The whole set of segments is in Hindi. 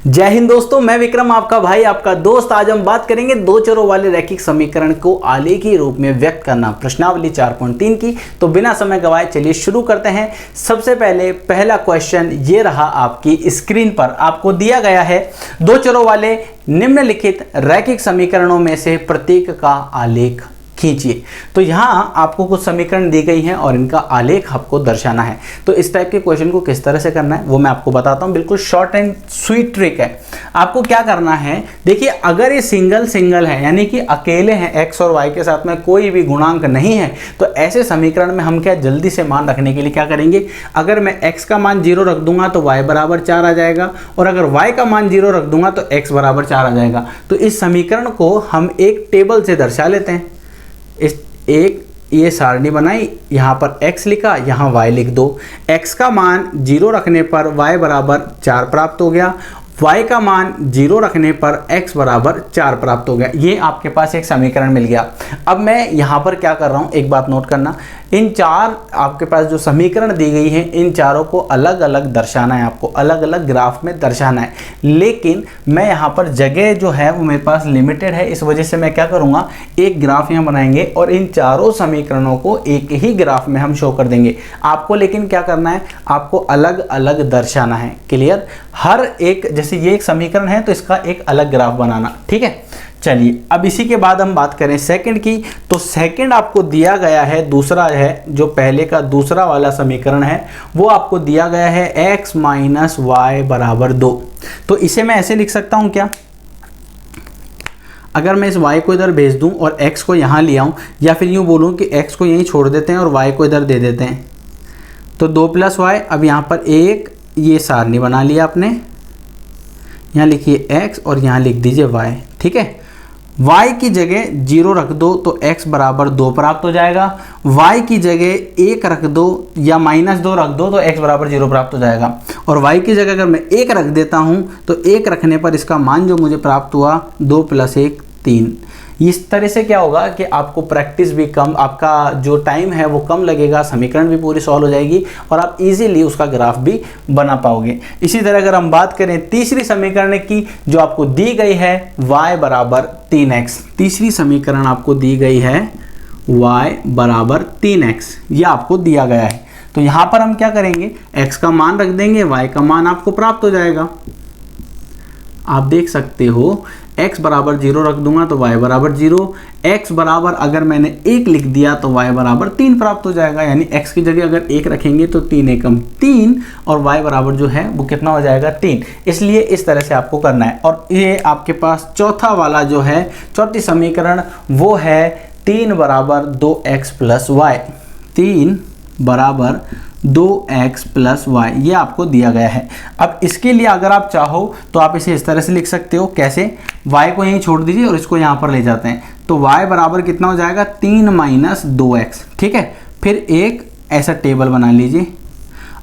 जय हिंद दोस्तों, मैं विक्रम आपका भाई आपका दोस्त। आज हम बात करेंगे दो चरों वाले रैखिक समीकरण को आलेखी रूप में व्यक्त करना, प्रश्नावली 4.3 की। तो बिना समय गवाए चलिए शुरू करते हैं। सबसे पहले पहला क्वेश्चन ये रहा, आपकी स्क्रीन पर आपको दिया गया है दो चरों वाले निम्नलिखित रैखिक समीकरणों में से प्रत्येक का आलेख खींचिए। तो यहां आपको कुछ समीकरण दी गई हैं और इनका आलेख आपको दर्शाना है। तो इस टाइप के क्वेश्चन को किस तरह से करना है वो मैं आपको बताता हूं। बिल्कुल शॉर्ट एंड स्वीट ट्रिक है। आपको क्या करना है, देखिए अगर ये सिंगल सिंगल है यानी कि अकेले हैं, एक्स और वाई के साथ में कोई भी गुणांक नहीं है, तो ऐसे समीकरण में हम क्या जल्दी से मान रखने के लिए क्या करेंगे, अगर मैं एक्स का मान 0 रख दूंगा तो वाई बराबर 4 आ जाएगा, और अगर वाई का मान 0 रख दूंगा तो एक्स बराबर 4 आ जाएगा। तो इस समीकरण को हम एक टेबल से दर्शा लेते हैं। इस एक ये सारणी बनाई, यहाँ पर x लिखा, यहाँ y लिख दो। x का मान 0 रखने पर y बराबर 4 प्राप्त हो गया, y का मान 0 रखने पर x बराबर 4 प्राप्त हो गया। ये आपके पास एक समीकरण मिल गया। अब मैं यहाँ पर क्या कर रहा हूँ, एक बात नोट करना, इन चार आपके पास जो समीकरण दी गई है इन चारों को अलग अलग दर्शाना है, आपको अलग अलग ग्राफ में दर्शाना है। लेकिन मैं यहाँ पर जगह जो है वो मेरे पास लिमिटेड है, इस वजह से मैं क्या करूँगा, एक ग्राफ यहाँ बनाएंगे और इन चारों समीकरणों को एक ही ग्राफ में हम शो कर देंगे। आपको लेकिन क्या करना है, आपको अलग अलग दर्शाना है। क्लियर? हर एक, जैसे ये एक समीकरण है तो इसका एक अलग ग्राफ बनाना, ठीक है। चलिए अब इसी के बाद हम बात करें सेकंड की। तो सेकंड आपको दिया गया है, दूसरा है जो पहले का दूसरा वाला समीकरण है वो आपको दिया गया है x माइनस वाई बराबर 2। तो इसे मैं ऐसे लिख सकता हूं क्या, अगर मैं इस y को इधर भेज दूं और x को यहां ले आऊं, या फिर यूं बोलूं कि x को यहीं छोड़ देते हैं और y को इधर दे देते हैं, तो 2 + y। अब यहां पर एक ये सारणी बना लिया आपने, यहां लिखिए x और यहां लिख दीजिए y, ठीक है। y की जगह 0 रख दो तो x बराबर 2 प्राप्त हो जाएगा, y की जगह 1 रख दो या -2 रख दो तो x बराबर 0 प्राप्त हो जाएगा, और y की जगह अगर मैं 1 रख देता हूं तो 1 रखने पर इसका मान जो मुझे प्राप्त हुआ 2 + 1 3। इस तरह से क्या होगा कि आपको प्रैक्टिस भी कम, आपका जो टाइम है वो कम लगेगा, समीकरण भी पूरी सॉल्व हो जाएगी और आप इजीली उसका ग्राफ भी बना पाओगे। इसी तरह अगर हम बात करें तीसरी समीकरण की जो आपको दी गई है y बराबर 3x, तीसरी समीकरण आपको दी गई है y बराबर 3x, ये आपको दिया गया है। तो यहां पर हम क्या करेंगे, x का मान रख देंगे, y का मान आपको प्राप्त हो जाएगा। आप देख सकते हो x बराबर 0 रख दूंगा तो y बराबर 0, x बराबर अगर मैंने 1 लिख दिया तो y बराबर 3 प्राप्त हो जाएगा। यानी x की जगह अगर 1 रखेंगे तो 3 एकम 3 और y बराबर जो है वो कितना हो जाएगा 3। इसलिए इस तरह से आपको करना है। और ये आपके पास चौथा वाला जो है, चौथी समीकरण वो है 3 बराबर 2x प्लस y, 3 बराबर 2x प्लस वाई, ये आपको दिया गया है। अब इसके लिए अगर आप चाहो तो आप इसे इस तरह से लिख सकते हो, कैसे, y को यहीं छोड़ दीजिए और इसको यहाँ पर ले जाते हैं, तो y बराबर कितना हो जाएगा 3 - 2x, ठीक है। फिर एक ऐसा टेबल बना लीजिए।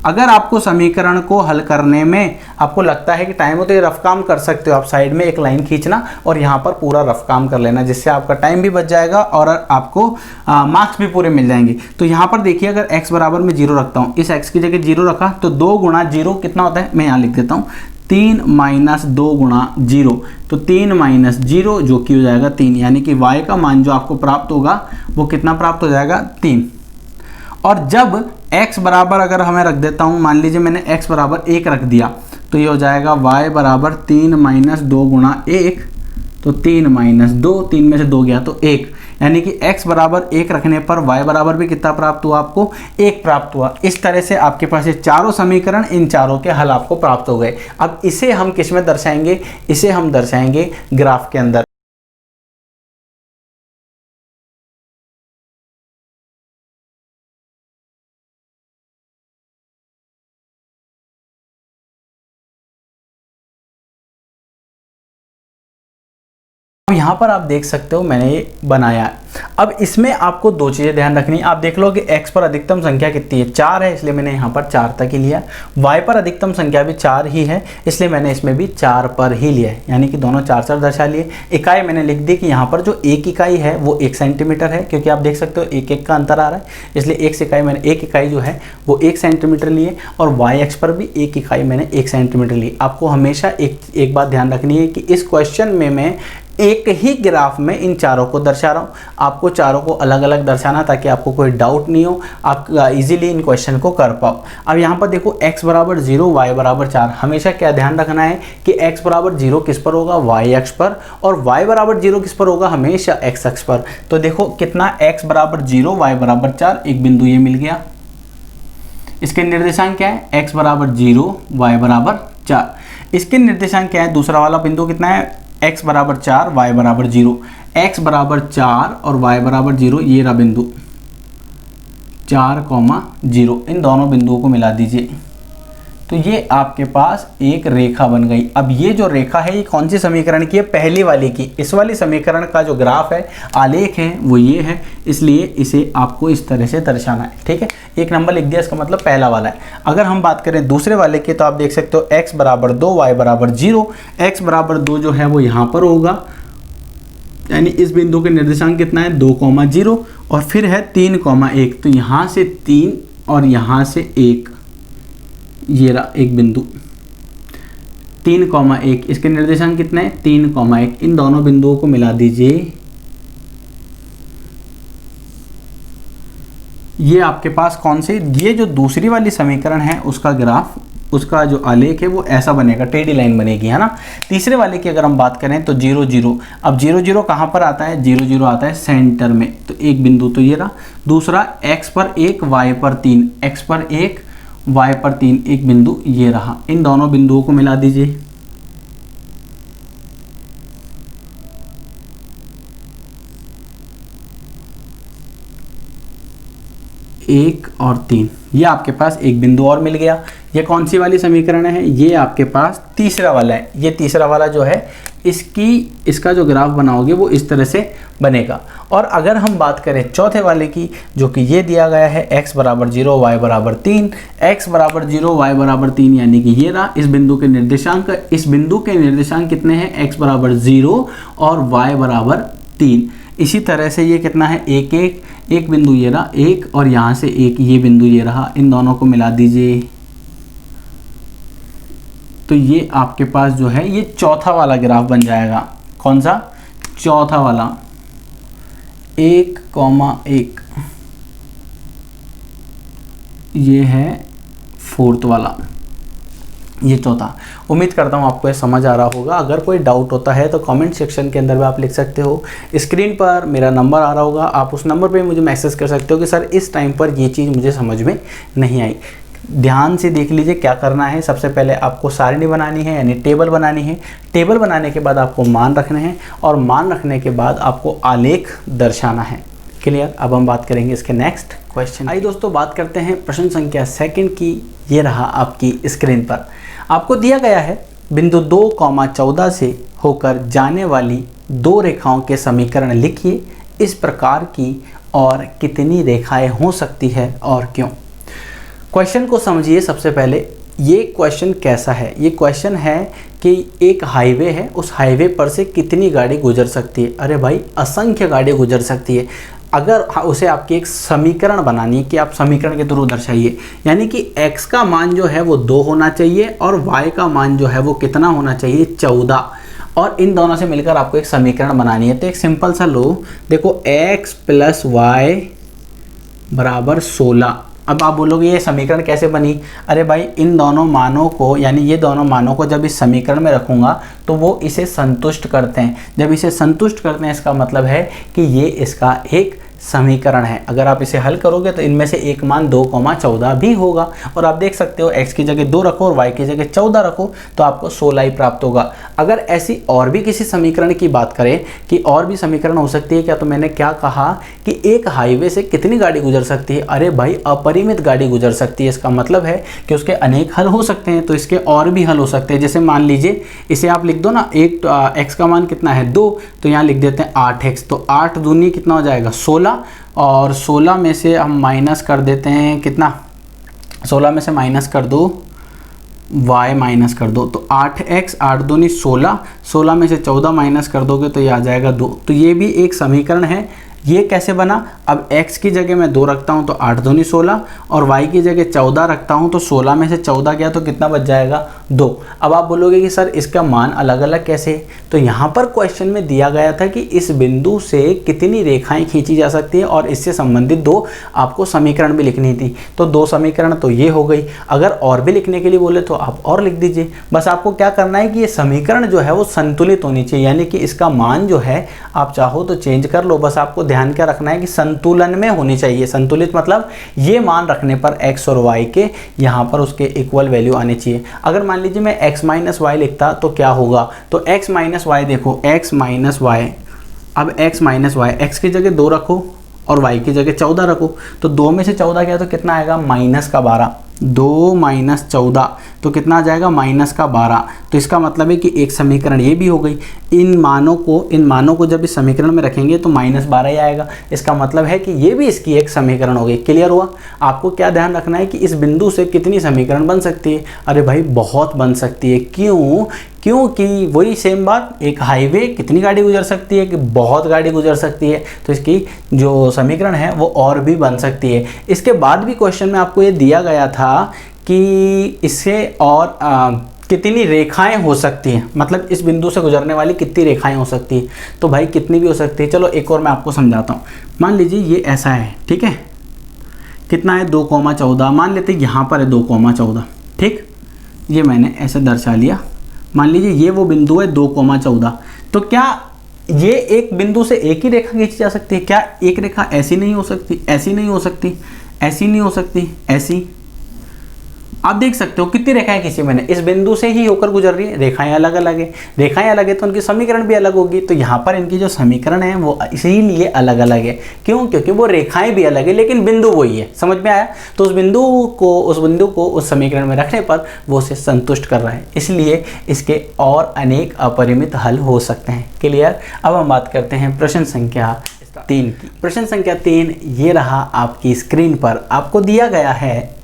अगर आपको समीकरण को हल करने में आपको लगता है कि टाइम हो तो ये रफ काम कर सकते हो, आप साइड में एक लाइन खींचना और यहाँ पर पूरा रफ काम कर लेना, जिससे आपका टाइम भी बच जाएगा और आपको मार्क्स भी पूरे मिल जाएंगे। तो यहाँ पर देखिए, अगर x बराबर में 0 रखता हूँ, इस x की जगह 0 रखा तो 2 × 0 कितना होता है, मैं यहाँ लिख देता हूँ 3 - 2 × 0, तो 3 - 0 जो कि हो जाएगा 3, यानी कि y का मान जो आपको प्राप्त होगा वो कितना प्राप्त हो जाएगा 3। और जब x बराबर अगर हमें रख देता हूँ, मान लीजिए मैंने x बराबर 1 रख दिया, तो ये हो जाएगा y बराबर 3 - 2 × 1, तो 3 - 2, 3 में से 2 गया तो 1, यानी कि x बराबर 1 रखने पर y बराबर भी कितना प्राप्त हुआ आपको, 1 प्राप्त हुआ। इस तरह से आपके पास ये चारों समीकरण, इन चारों के हल आपको प्राप्त हो गए। अब इसे हम किस में दर्शाएंगे, इसे हम दर्शाएंगे ग्राफ के अंदर। अब यहाँ पर आप देख सकते हो मैंने ये बनाया है। अब इसमें आपको दो चीज़ें ध्यान रखनी है। आप देख लो कि x पर अधिकतम संख्या कितनी है, 4 है, इसलिए मैंने यहाँ पर 4 तक ही लिया। y पर अधिकतम संख्या भी 4 ही है, इसलिए मैंने इसमें भी 4 पर ही लिया है, यानी कि दोनों 4 दर्शा लिए। इकाई मैंने लिख दी कि यहाँ पर जो एक इकाई है वो 1 सेंटीमीटर है, क्योंकि आप देख सकते हो 1 का अंतर आ रहा है, इसलिए एक इकाई जो है वो 1 सेंटीमीटर लिए। और y अक्ष पर भी एक इकाई मैंने 1 सेंटीमीटर ली। आपको हमेशा एक बात ध्यान रखनी है कि इस क्वेश्चन में मैं एक ही ग्राफ में इन चारों को दर्शा रहा हूँ। आपको चारों को अलग अलग दर्शाना, ताकि आपको कोई डाउट नहीं हो, आप इजीली इन क्वेश्चन को कर पाओ। अब यहाँ पर देखो x बराबर 0, y बराबर 4। हमेशा क्या ध्यान रखना है कि x बराबर 0 किस पर होगा, y अक्ष पर, और y बराबर 0 किस पर होगा, हमेशा x अक्ष पर। तो देखो कितना, x बराबर 0, y बराबर 4, एक बिंदु ये मिल गया। इसके निर्देशांक क्या है, x बराबर 0, y बराबर 4। इसके निर्देशांक क्या है, दूसरा वाला बिंदु कितना है, x बराबर 4, y बराबर 0। x बराबर 4 और y बराबर 0, ये रहा बिंदु 4,0। इन दोनों बिंदुओं को मिला दीजिए, तो ये आपके पास एक रेखा बन गई। अब ये जो रेखा है ये कौन सी समीकरण की है, पहली वाली की। इस वाली समीकरण का जो ग्राफ है, आलेख है, वो ये है, इसलिए इसे आपको इस तरह से दर्शाना है। ठीक है, 1 नंबर लिख दिया, इसका मतलब पहला वाला है। अगर हम बात करें दूसरे वाले की, तो आप देख सकते हो x बराबर 2, y बराबर 0। x बराबर 2 जो है वो यहाँ पर होगा, यानी इस बिंदु के निर्देशांक कितना है, 2,0, और फिर है 3,1। तो यहाँ से 3 और यहाँ से 1, ये रहा एक बिंदु 3,1। इसके निर्देशांक कितने हैं, 3,1। इन दोनों बिंदुओं को मिला दीजिए, ये आपके पास कौन से, ये जो दूसरी वाली समीकरण है उसका ग्राफ, उसका जो आलेख है वो ऐसा बनेगा, टेढ़ी लाइन बनेगी, है ना। तीसरे वाले की अगर हम बात करें तो 0, 0। अब 0, 0 कहाँ पर आता है, 0, 0 आता है सेंटर में। तो एक बिंदु तो ये रहा, दूसरा x पर 1, y पर 3, x पर 1, y पर 3, एक बिंदु ये रहा। इन दोनों बिंदुओं को मिला दीजिए, एक और 3, ये आपके पास एक बिंदु और मिल गया। ये कौन सी वाली समीकरण है, ये आपके पास तीसरा वाला है। ये तीसरा वाला जो है, इसका जो ग्राफ बनाओगे वो इस तरह से बनेगा। और अगर हम बात करें चौथे वाले की, जो कि ये दिया गया है x बराबर 0, y बराबर 3, x बराबर 0, y बराबर 3, यानी कि ये रहा इस बिंदु के निर्देशांक। इस बिंदु के निर्देशांक कितने हैं, x बराबर 0 और y बराबर 3। इसी तरह से ये कितना है, 1, 1, एक बिंदु ये रहा 1, और यहाँ से 1, ये बिंदु ये रहा। इन दोनों को मिला दीजिए, तो ये आपके पास जो है ये चौथा वाला ग्राफ बन जाएगा। कौन सा, चौथा वाला, 1,1। ये है 4th वाला, ये चौथा। उम्मीद करता हूँ आपको ये समझ आ रहा होगा। अगर कोई डाउट होता है तो कमेंट सेक्शन के अंदर भी आप लिख सकते हो। स्क्रीन पर मेरा नंबर आ रहा होगा, आप उस नंबर पे मुझे मैसेज कर सकते हो कि सर इस टाइम पर ये चीज़ मुझे समझ में नहीं आई। ध्यान से देख लीजिए क्या करना है। सबसे पहले आपको सारणी बनानी है, यानी टेबल बनानी है। टेबल बनाने के बाद आपको मान रखने हैं, और मान रखने के बाद आपको आलेख दर्शाना है। क्लियर। अब हम बात करेंगे इसके नेक्स्ट क्वेश्चन। आइए दोस्तों बात करते हैं प्रश्न संख्या 2 की। ये रहा आपकी स्क्रीन पर। आपको दिया गया है बिंदु 2,14 से होकर जाने वाली 2 रेखाओं के समीकरण लिखिए। इस प्रकार की और कितनी रेखाएं हो सकती है और क्यों। क्वेश्चन को समझिए। सबसे पहले ये क्वेश्चन कैसा है, ये क्वेश्चन है कि एक हाईवे है, उस हाईवे पर से कितनी गाड़ी गुजर सकती है। अरे भाई असंख्य गाड़ी गुजर सकती है। अगर उसे आपकी एक समीकरण बनानी है कि आप समीकरण के थ्रू दर्शाइए, यानी कि x का मान जो है वो 2 होना चाहिए और y का मान जो है वो कितना होना चाहिए, 14, और इन दोनों से मिलकर आपको एक समीकरण बनानी है। तो एक सिंपल सा लो, देखो x + y बराबर 16। अब आप बोलोगे ये समीकरण कैसे बनी। अरे भाई इन दोनों मानों को, यानी ये दोनों मानों को जब इस समीकरण में रखूँगा तो वो इसे संतुष्ट करते हैं। जब इसे संतुष्ट करते हैं इसका मतलब है कि ये इसका एक समीकरण है। अगर आप इसे हल करोगे तो इनमें से एक मान 2,14 भी होगा। और आप देख सकते हो x की जगह 2 रखो और y की जगह 14 रखो तो आपको 16 ही प्राप्त होगा। अगर ऐसी और भी किसी समीकरण की बात करें कि और भी समीकरण हो सकती है क्या, तो मैंने क्या कहा कि एक हाईवे से कितनी गाड़ी गुजर सकती है। अरे भाई अपरिमित गाड़ी गुजर सकती है, इसका मतलब है कि उसके अनेक हल हो सकते हैं। तो इसके और भी हल हो सकते हैं। जैसे मान लीजिए इसे आप लिख दो ना, एक x का मान कितना है 2, तो यहाँ लिख देते हैं 8x। तो 8 दूनी कितना हो जाएगा 16, और 16 में से हम माइनस कर देते हैं कितना, 16 में से माइनस कर दो y माइनस कर दो, तो 8x, 8 दूनी 16, 16 में से 14 माइनस कर दोगे तो ये आ जाएगा 2। तो ये भी एक समीकरण है। ये कैसे बना, अब x की जगह मैं 2 रखता हूँ तो 8 दूनी 16, और y की जगह 14 रखता हूँ तो 16 में से 14 गया तो कितना बच जाएगा 2। अब आप बोलोगे कि सर इसका मान अलग अलग कैसे, तो यहाँ पर क्वेश्चन में दिया गया था कि इस बिंदु से कितनी रेखाएं खींची जा सकती है और इससे संबंधित 2 आपको समीकरण भी लिखनी थी। तो 2 समीकरण तो ये हो गई। अगर और भी लिखने के लिए बोले तो आप और लिख दीजिए। बस आपको क्या करना है कि ये समीकरण जो है वो संतुलित होनी चाहिए, यानी कि इसका मान जो है आप चाहो तो चेंज कर लो। बस आपको ध्यान क्या रखना है कि संतुलन में होनी चाहिए। संतुलित मतलब ये मान रखने पर x और y के यहाँ पर उसके इक्वल वैल्यू आनी चाहिए। अगर मान लीजिए मैं x माइनस वाई लिखता तो क्या होगा, तो x माइनस वाई, देखो x माइनस वाई, अब x माइनस वाई, x की जगह 2 रखो और y की जगह 14 रखो, तो 2 में से 14 गया तो कितना आएगा माइनस का 12, 2 माइनस 14 तो कितना आ जाएगा माइनस का 12। तो इसका मतलब है कि एक समीकरण ये भी हो गई। इन मानों को जब इस समीकरण में रखेंगे तो माइनस 12 ही आएगा। इसका मतलब है कि ये भी इसकी एक समीकरण हो गई। क्लियर हुआ। आपको क्या ध्यान रखना है कि इस बिंदु से कितनी समीकरण बन सकती है। अरे भाई बहुत बन सकती है। क्यों, क्योंकि वही सेम बात, एक हाईवे कितनी गाड़ी गुजर सकती है कि बहुत गाड़ी गुजर सकती है। तो इसकी जो समीकरण है वो और भी बन सकती है। इसके बाद भी क्वेश्चन में आपको ये दिया गया था कि इससे और कितनी रेखाएं हो सकती हैं, मतलब इस बिंदु से गुजरने वाली कितनी रेखाएं हो सकती है। तो भाई कितनी भी हो सकती है। चलो एक और मैं आपको समझाता हूँ। मान लीजिए ये ऐसा है, ठीक है, कितना है 2,14, मान लेते हैं यहाँ पर है 2,14, ठीक, ये मैंने ऐसे दर्शा लिया। मान लीजिए ये वो बिंदु है 2,14, तो क्या ये एक बिंदु से एक ही रेखा खींची जा सकती है? क्या एक रेखा ऐसी नहीं हो सकती, ऐसी नहीं हो सकती, ऐसी नहीं हो सकती, ऐसी? आप देख सकते हो कितनी रेखाएं खींची मैंने, इस बिंदु से ही होकर गुजर रही है। रेखाएं अलग अलग है, रेखाएं अलग है तो उनकी समीकरण भी अलग होगी। तो यहाँ पर इनकी जो समीकरण है वो इसीलिए अलग अलग है। क्यों? क्योंकि वो रेखाएं भी अलग है लेकिन बिंदु वही है। समझ में आया? तो उस बिंदु को उस समीकरण में रखने पर वो उसे संतुष्ट कर रहा है, इसलिए इसके और अनेक अपरिमित हल हो सकते हैं। क्लियर। अब हम बात करते हैं प्रश्न संख्या 3 की। प्रश्न संख्या 3 ये रहा आपकी स्क्रीन पर। आपको दिया गया है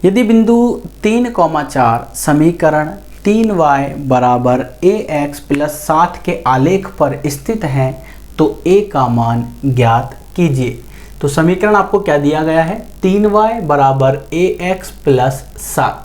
यदि बिंदु 3,4 समीकरण 3y बराबर ax प्लस 60 के आलेख पर स्थित है तो a का मान ज्ञात कीजिए। तो समीकरण आपको क्या दिया गया है, 3y बराबर ax प्लस 7।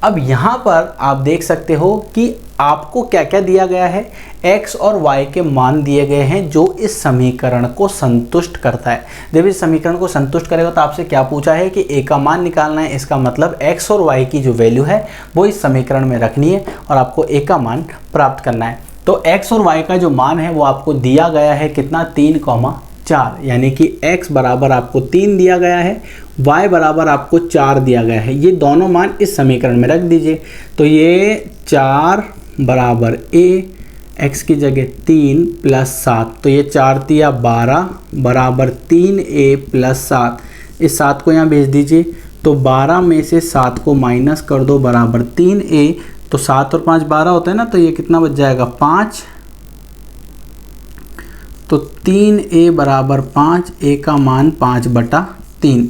अब यहाँ पर आप देख सकते हो कि आपको क्या क्या दिया गया है, x और y के मान दिए गए हैं जो इस समीकरण को संतुष्ट करता है। जब इस समीकरण को संतुष्ट करेगा तो आपसे क्या पूछा है कि a का मान निकालना है। इसका मतलब x और y की जो वैल्यू है वो इस समीकरण में रखनी है और आपको a का मान प्राप्त करना है। तो x और y का जो मान है वो आपको दिया गया है कितना, 3,4, यानी कि x बराबर आपको 3 दिया गया है, y बराबर आपको 4 दिया गया है। ये दोनों मान इस समीकरण में रख दीजिए। तो ये 4 बराबर a, x की जगह 3 प्लस 7, तो ये 4 तिया 12 बराबर 3a प्लस 7। इस 7 को यहाँ भेज दीजिए। तो 12 में से 7 को माइनस कर दो बराबर 3a। तो 7 और 5 12 होता है ना, तो ये कितना बच जाएगा 5। तो 3a बराबर 5, a का मान 5/3।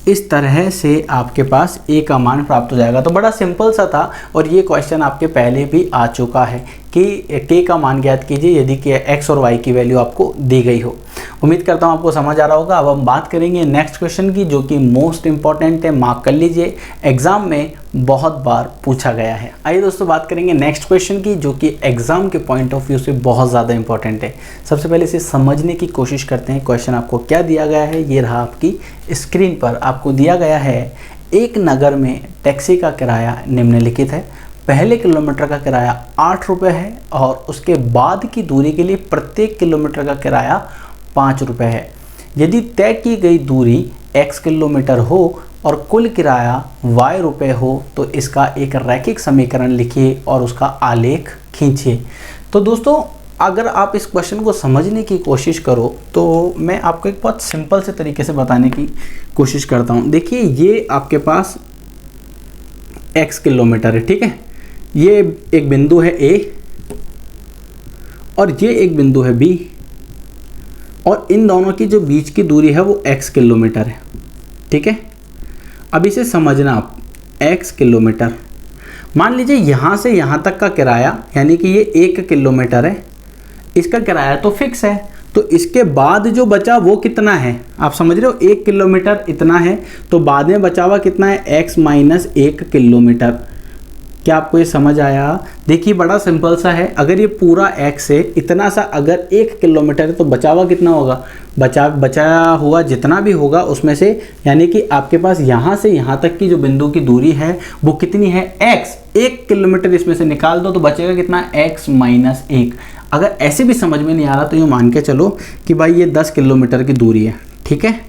इस तरह से आपके पास a का मान प्राप्त हो जाएगा। तो बड़ा सिंपल सा था और ये क्वेश्चन आपके पहले भी आ चुका है कि k का मान ज्ञात कीजिए यदि कि x और y की वैल्यू आपको दी गई हो। उम्मीद करता हूँ आपको समझ आ रहा होगा। अब हम बात करेंगे नेक्स्ट क्वेश्चन की, जो कि मोस्ट इंपॉर्टेंट है, मार्क कर लीजिए, एग्जाम में बहुत बार पूछा गया है। आइए दोस्तों बात करेंगे नेक्स्ट क्वेश्चन की, जो कि एग्जाम के पॉइंट ऑफ व्यू से बहुत ज़्यादा इंपॉर्टेंट है। सबसे पहले इसे समझने की कोशिश करते हैं। क्वेश्चन आपको क्या दिया गया है, ये रहा आपकी स्क्रीन पर। आपको दिया गया है एक नगर में टैक्सी का किराया निम्नलिखित है। पहले किलोमीटर का किराया 8 रुपये है और उसके बाद की दूरी के लिए प्रत्येक किलोमीटर का किराया 5 रुपये है। यदि तय की गई दूरी x किलोमीटर हो और कुल किराया y रुपये हो तो इसका एक रैखिक समीकरण लिखिए और उसका आलेख खींचिए। तो दोस्तों अगर आप इस क्वेश्चन को समझने की कोशिश करो तो मैं आपको एक बहुत सिंपल से तरीके से बताने की कोशिश करता हूँ। देखिए ये आपके पास x किलोमीटर है, ठीक है, ये एक बिंदु है A और ये एक बिंदु है B और इन दोनों की जो बीच की दूरी है वो x किलोमीटर है, ठीक है। अब इसे समझना आप, x किलोमीटर, मान लीजिए यहाँ से यहाँ तक का किराया यानी कि ये 1 किलोमीटर है, इसका किराया तो फिक्स है, तो इसके बाद जो बचा वो कितना है, आप समझ रहे हो, 1 किलोमीटर इतना है, तो बाद में बचा हुआ कितना है, x माइनस 1 किलोमीटर। क्या आपको ये समझ आया? देखिए बड़ा सिंपल सा है, अगर ये पूरा x है, इतना सा अगर 1 किलोमीटर है तो बचा हुआ कितना होगा, बचा हुआ जितना भी होगा उसमें से, यानी कि आपके पास यहाँ से यहाँ तक की जो बिंदु की दूरी है वो कितनी है, x, 1 किलोमीटर इसमें से निकाल दो तो बचेगा कितना, x माइनस 1। अगर ऐसे भी समझ में नहीं आ रहा तो यूँ मान के चलो कि भाई ये 10 किलोमीटर की दूरी है, ठीक है,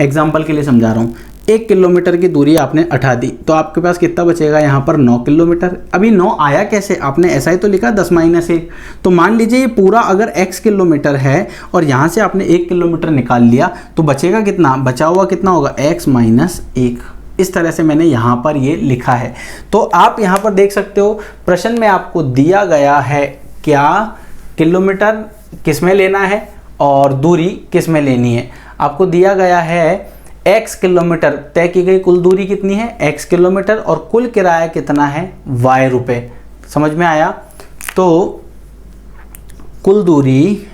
एग्जाम्पल के लिए समझा रहा हूँ। 1 किलोमीटर की दूरी आपने हटा दी तो आपके पास कितना बचेगा, यहाँ पर 9 किलोमीटर। अभी 9 आया कैसे, आपने ऐसा ही तो लिखा 10 माइनस 1। तो मान लीजिए ये पूरा अगर x किलोमीटर है और यहाँ से आपने 1 किलोमीटर निकाल लिया तो बचेगा कितना, बचा हुआ कितना होगा, x माइनस 1। इस तरह से मैंने यहाँ पर ये लिखा है। तो आप यहाँ पर देख सकते हो प्रश्न में आपको दिया गया है क्या, किलोमीटर किस में लेना है और दूरी किस में लेनी है। आपको दिया गया है x किलोमीटर, तय की गई कुल दूरी कितनी है, x किलोमीटर, और कुल किराया कितना है, y रुपये। समझ में आया? तो कुल दूरी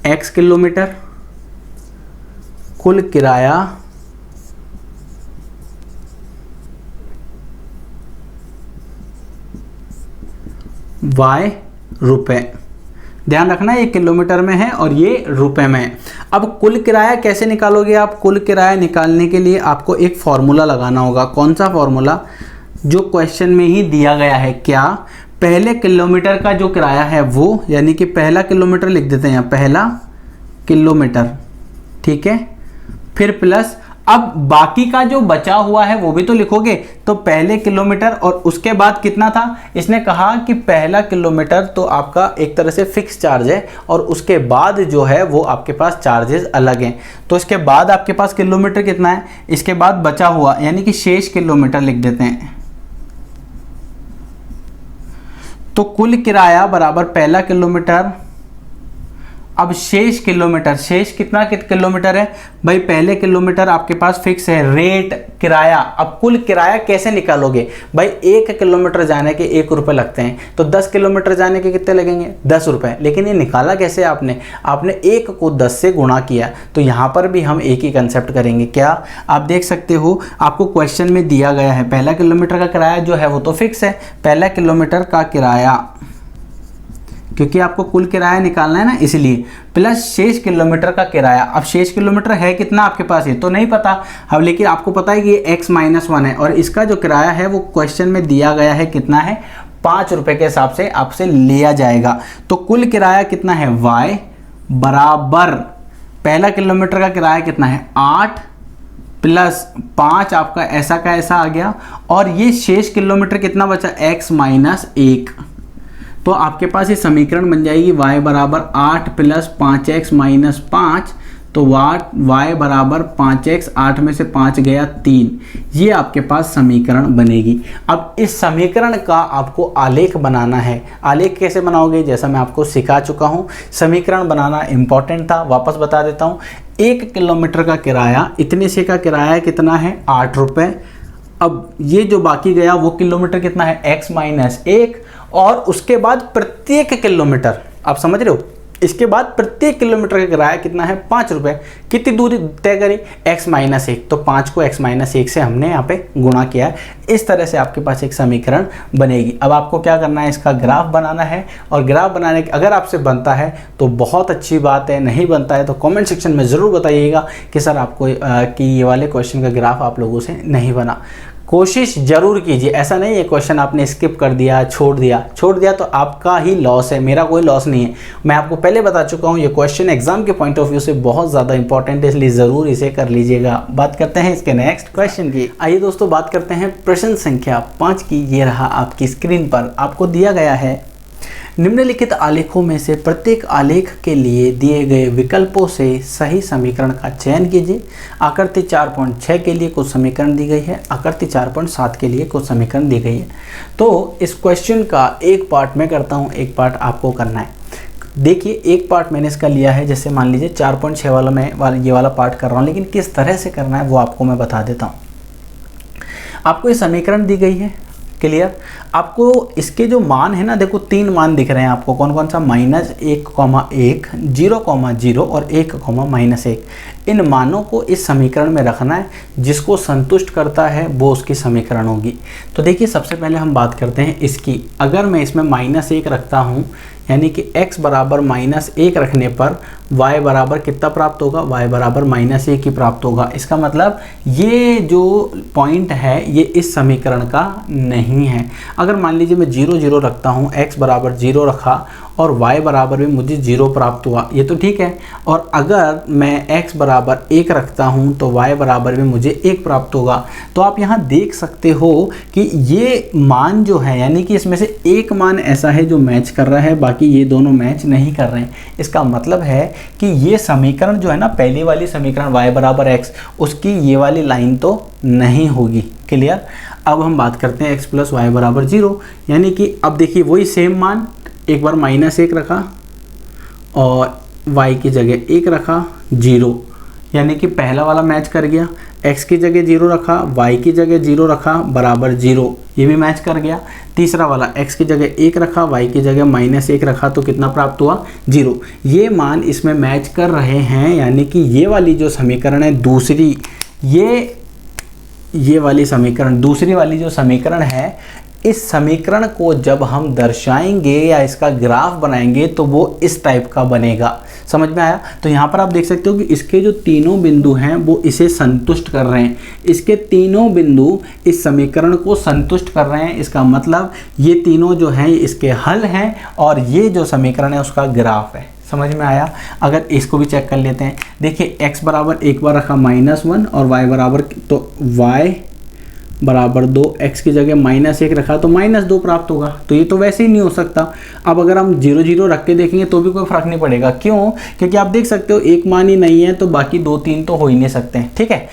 x किलोमीटर, कुल किराया y रुपये। ध्यान रखना ये किलोमीटर में है और ये रुपए में है। अब कुल किराया कैसे निकालोगे आप, कुल किराया निकालने के लिए आपको एक फॉर्मूला लगाना होगा। कौन सा फॉर्मूला, जो क्वेश्चन में ही दिया गया है। क्या, पहले किलोमीटर का जो किराया है वो, यानी कि पहला किलोमीटर लिख देते हैं यहाँ, पहला किलोमीटर, ठीक है, फिर प्लस, अब बाकी का जो बचा हुआ है वो भी तो लिखोगे। तो पहले किलोमीटर और उसके बाद कितना था, इसने कहा कि पहला किलोमीटर तो आपका एक तरह से फिक्स चार्ज है और उसके बाद जो है वो आपके पास चार्जेस अलग हैं। तो इसके बाद आपके पास किलोमीटर कितना है, इसके बाद बचा हुआ यानी कि शेष किलोमीटर लिख देते हैं। तो कुल किराया बराबर पहला किलोमीटर, अब शेष किलोमीटर, शेष कितना किलोमीटर है भाई, पहले किलोमीटर आपके पास फिक्स है, रेट किराया। अब कुल किराया कैसे निकालोगे भाई, 1 किलोमीटर जाने के 1 रुपये लगते हैं, तो 10 किलोमीटर जाने के कितने लगेंगे, 10 रुपये। लेकिन ये निकाला कैसे आपने 1 को 10 से गुणा किया। तो यहाँ पर भी हम एक ही कंसेप्ट करेंगे। क्या, आप देख सकते हो आपको क्वेश्चन में दिया गया है पहला किलोमीटर का किराया जो है वो तो फिक्स है, पहला किलोमीटर का किराया, क्योंकि आपको कुल किराया निकालना है ना इसलिए, प्लस शेष किलोमीटर का किराया। अब शेष किलोमीटर है कितना आपके पास, ये तो नहीं पता अब, लेकिन आपको पता है कि ये x माइनस 1 है और इसका जो किराया है वो क्वेश्चन में दिया गया है कितना है, 5 रुपये के हिसाब से आपसे लिया जाएगा। तो कुल किराया कितना है, y बराबर पहला किलोमीटर का किराया कितना है 8 प्लस 5 आपका ऐसा का ऐसा आ गया, और ये शेष किलोमीटर कितना बचा, x माइनस 1। तो आपके पास ये समीकरण बन जाएगी y बराबर 8 प्लस 5x माइनस 5, तो y बराबर 5x, 8 में से 5 गया 3, ये आपके पास समीकरण बनेगी। अब इस समीकरण का आपको आलेख बनाना है। आलेख कैसे बनाओगे, जैसा मैं आपको सिखा चुका हूँ, समीकरण बनाना इंपॉर्टेंट था, वापस बता देता हूँ। 1 किलोमीटर का किराया, इतने से का किराया कितना है, 8 रुपये। अब ये जो बाकी गया वो किलोमीटर कितना है, x माइनस 1, और उसके बाद प्रत्येक किलोमीटर, आप समझ रहे हो, इसके बाद प्रत्येक किलोमीटर का किराया कितना है, 5 रुपये। कितनी दूरी तय करी, x माइनस 1, तो 5 को x माइनस 1 से हमने यहाँ पे गुणा किया है। इस तरह से आपके पास एक समीकरण बनेगी। अब आपको क्या करना है, इसका ग्राफ बनाना है, और ग्राफ बनाने के अगर आपसे बनता है तो बहुत अच्छी बात है, नहीं बनता है तो कमेंट सेक्शन में ज़रूर बताइएगा कि सर आपको कि ये वाले क्वेश्चन का ग्राफ आप लोगों से नहीं बना। कोशिश जरूर कीजिए, ऐसा नहीं है क्वेश्चन आपने स्किप कर दिया, छोड़ दिया तो आपका ही लॉस है, मेरा कोई लॉस नहीं है। मैं आपको पहले बता चुका हूँ ये क्वेश्चन एग्जाम के पॉइंट ऑफ व्यू से बहुत ज़्यादा इंपॉर्टेंट है, इसलिए ज़रूर इसे कर लीजिएगा। बात करते हैं इसके नेक्स्ट क्वेश्चन की। आइए दोस्तों बात करते हैं प्रश्न संख्या 5 की। ये रहा आपकी स्क्रीन पर, आपको दिया गया है निम्नलिखित आलेखों में से प्रत्येक आलेख के लिए दिए गए विकल्पों से सही समीकरण का चयन कीजिए। आकृति 4.6 के लिए कुछ समीकरण दी गई है, आकृति 4.7 के लिए कुछ समीकरण दी गई है। तो इस क्वेश्चन का एक पार्ट मैं करता हूँ, एक पार्ट आपको करना है। देखिए एक पार्ट मैंने इसका लिया है, जैसे मान लीजिए 4.6 वाला मैं ये वाला पार्ट कर रहा हूँ, लेकिन किस तरह से करना है वो आपको मैं बता देता हूँ। आपको ये समीकरण दी गई है, क्लियर। आपको इसके जो मान है ना, देखो 3 मान दिख रहे हैं आपको, कौन कौन सा, -1,1, 0,0 और 1,-1। इन मानों को इस समीकरण में रखना है, जिसको संतुष्ट करता है वो उसकी समीकरण होगी। तो देखिए सबसे पहले हम बात करते हैं इसकी। अगर मैं इसमें -1 रखता हूँ, यानी कि x बराबर -1 रखने पर y बराबर कितना प्राप्त होगा, y बराबर -1 ही प्राप्त होगा। इसका मतलब ये जो पॉइंट है ये इस समीकरण का नहीं है। अगर मान लीजिए मैं 0, 0 रखता हूँ, x बराबर 0 रखा और y बराबर भी मुझे 0 प्राप्त हुआ, ये तो ठीक है। और अगर मैं x बराबर 1 रखता हूँ तो y बराबर भी मुझे 1 प्राप्त होगा। तो आप यहाँ देख सकते हो कि ये मान जो है, यानी कि इसमें से एक मान ऐसा है जो मैच कर रहा है, बाकी ये दोनों मैच नहीं कर रहे हैं। इसका मतलब है कि ये समीकरण जो है ना, पहली वाली समीकरण y बराबर x, उसकी ये वाली लाइन तो नहीं होगी, क्लियर। अब हम बात करते हैं x + y बराबर 0, यानी कि अब देखिए वही सेम मान, एक बार -1 रखा और y की जगह 1 रखा, 0, यानी कि पहला वाला मैच कर गया। x की जगह 0 रखा, y की जगह 0 रखा, बराबर 0, ये भी मैच कर गया। तीसरा वाला x की जगह 1 रखा, y की जगह -1 रखा, तो कितना प्राप्त हुआ, 0। ये मान इसमें मैच कर रहे हैं, यानी कि ये वाली जो समीकरण है दूसरी, ये वाली समीकरण, दूसरी वाली जो समीकरण है, इस समीकरण को जब हम दर्शाएंगे या इसका ग्राफ बनाएंगे तो वो इस टाइप का बनेगा। समझ में आया। तो यहाँ पर आप देख सकते हो कि इसके जो तीनों बिंदु हैं वो इसे संतुष्ट कर रहे हैं, इसके तीनों बिंदु इस समीकरण को संतुष्ट कर रहे हैं। इसका मतलब ये तीनों जो हैं इसके हल हैं और ये जो समीकरण है उसका ग्राफ है। समझ में आया। अगर इसको भी चेक कर लेते हैं, देखिए x बराबर एक बार रखा -1 और y बराबर, तो y बराबर 2, x की जगह -1 रखा तो -2 प्राप्त होगा। तो ये तो वैसे ही नहीं हो सकता। अब अगर हम 0, 0 रख के देखेंगे तो भी कोई फर्क नहीं पड़ेगा। क्यों? क्योंकि आप देख सकते हो एक मान ही नहीं है, तो बाकी 2, 3 तो हो ही नहीं सकते हैं, ठीक है।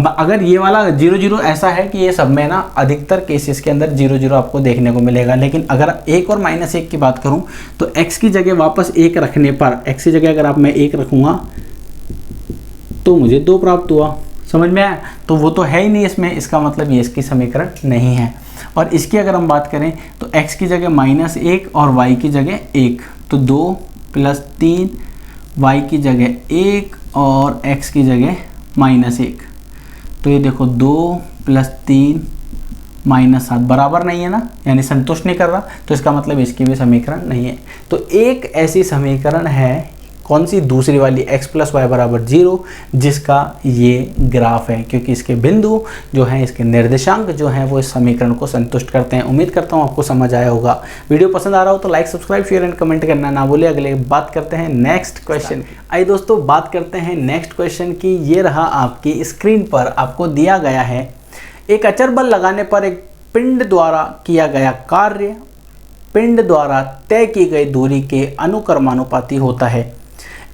अगर ये वाला 0, 0 ऐसा है कि ये सब में ना अधिकतर केसेस के अंदर 0, 0 आपको देखने को मिलेगा। लेकिन अगर 1 और -1 की बात करूँ तो x की जगह वापस 1 रखने पर, x की जगह अगर आप मैं 1 रखूँगा तो मुझे 2 प्राप्त हुआ। समझ में आया। तो वो तो है ही नहीं इसमें, इसका मतलब ये इसकी समीकरण नहीं है। और इसकी अगर हम बात करें तो x की जगह -1 और y की जगह 1, तो 2 + 3, y की जगह 1 और x की जगह -1, तो ये देखो 2 + 3 -7 बराबर नहीं है ना, यानी संतुष्ट नहीं कर रहा। तो इसका मतलब इसकी भी समीकरण नहीं है। तो एक ऐसी समीकरण है, कौन सी, दूसरी वाली, x + y बराबर 0, जिसका ये ग्राफ है, क्योंकि इसके बिंदु जो हैं, इसके निर्देशांक जो हैं वो इस समीकरण को संतुष्ट करते हैं। उम्मीद करता हूँ आपको समझ आया होगा। वीडियो पसंद आ रहा हो तो like, subscribe, share and comment करना ना भूले। अगले बात करते हैं नेक्स्ट क्वेश्चन। आइए दोस्तों बात करते हैं नेक्स्ट क्वेश्चन की। ये रहा आपकी स्क्रीन पर, आपको दिया गया है एक अचर बल लगाने पर एक पिंड द्वारा किया गया कार्य पिंड द्वारा तय की गई दूरी के अनुक्रमानुपाती होता है।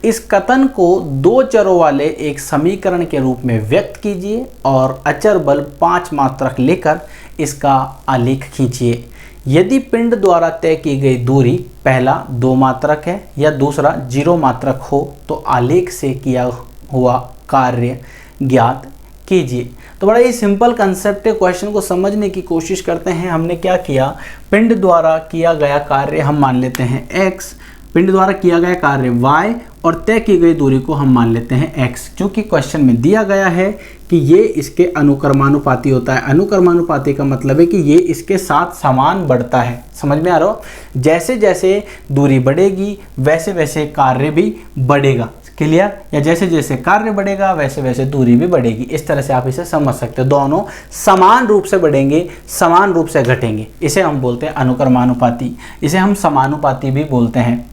इस कथन को 2 चरों वाले एक समीकरण के रूप में व्यक्त कीजिए और अचर बल 5 मात्रक लेकर इसका आलेख खींचिए। यदि पिंड द्वारा तय की गई दूरी पहला 2 मात्रक है या दूसरा 0 मात्रक हो तो आलेख से किया हुआ कार्य ज्ञात कीजिए। तो बड़ा ही सिंपल कंसेप्ट है। क्वेश्चन को समझने की कोशिश करते हैं। हमने क्या किया, पिंड द्वारा किया गया कार्य हम मान लेते हैं x, पिंड द्वारा किया गया कार्य y और तय की गई दूरी को हम मान लेते हैं x, क्योंकि क्वेश्चन में दिया गया है कि ये इसके अनुक्रमानुपाती होता है। अनुक्रमानुपाती का मतलब है कि ये इसके साथ समान बढ़ता है। समझ में आ रहा हो? जैसे जैसे दूरी बढ़ेगी वैसे वैसे कार्य भी बढ़ेगा। क्लियर? या जैसे जैसे कार्य बढ़ेगा वैसे वैसे दूरी भी बढ़ेगी। इस तरह से आप इसे समझ सकते हो। दोनों समान रूप से बढ़ेंगे, समान रूप से घटेंगे। इसे हम बोलते हैं अनुक्रमानुपाती। इसे हम समानुपाती भी बोलते हैं।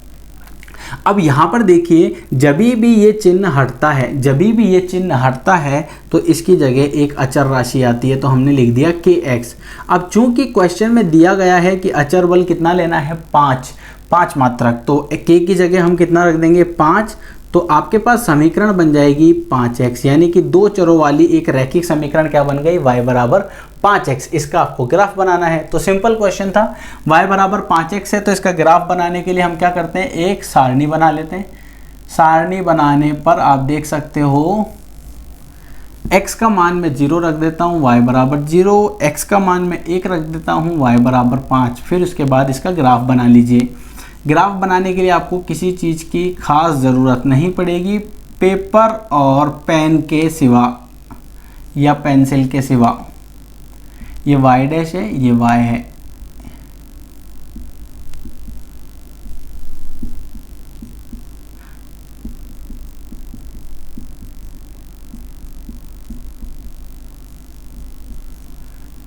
अब यहाँ पर देखिए, जब भी ये चिन्ह हटता है, जब भी ये चिन्ह हटता है तो इसकी जगह एक अचर राशि आती है, तो हमने लिख दिया kx। अब चूंकि क्वेश्चन में दिया गया है कि अचर बल कितना लेना है, 5 मात्रक, तो k की जगह हम कितना रख देंगे, 5। तो आपके पास समीकरण बन जाएगी 5x, यानी कि दो चरों वाली एक रैखिक समीकरण क्या बन गई, y बराबर 5x। इसका आपको ग्राफ बनाना है। तो सिंपल क्वेश्चन था, y बराबर 5x है, तो इसका ग्राफ बनाने के लिए हम क्या करते हैं, एक सारणी बना लेते हैं। सारणी बनाने पर आप देख सकते हो x का मान मैं 0 रख देता हूँ, y बराबर 0, x का मान मैं 1 रख देता हूँ, y बराबर 5। फिर उसके बाद इसका ग्राफ बना लीजिए। ग्राफ बनाने के लिए आपको किसी चीज़ की खास ज़रूरत नहीं पड़ेगी, पेपर और पेन के सिवा या पेंसिल के सिवा। ये y डैश है, ये y है।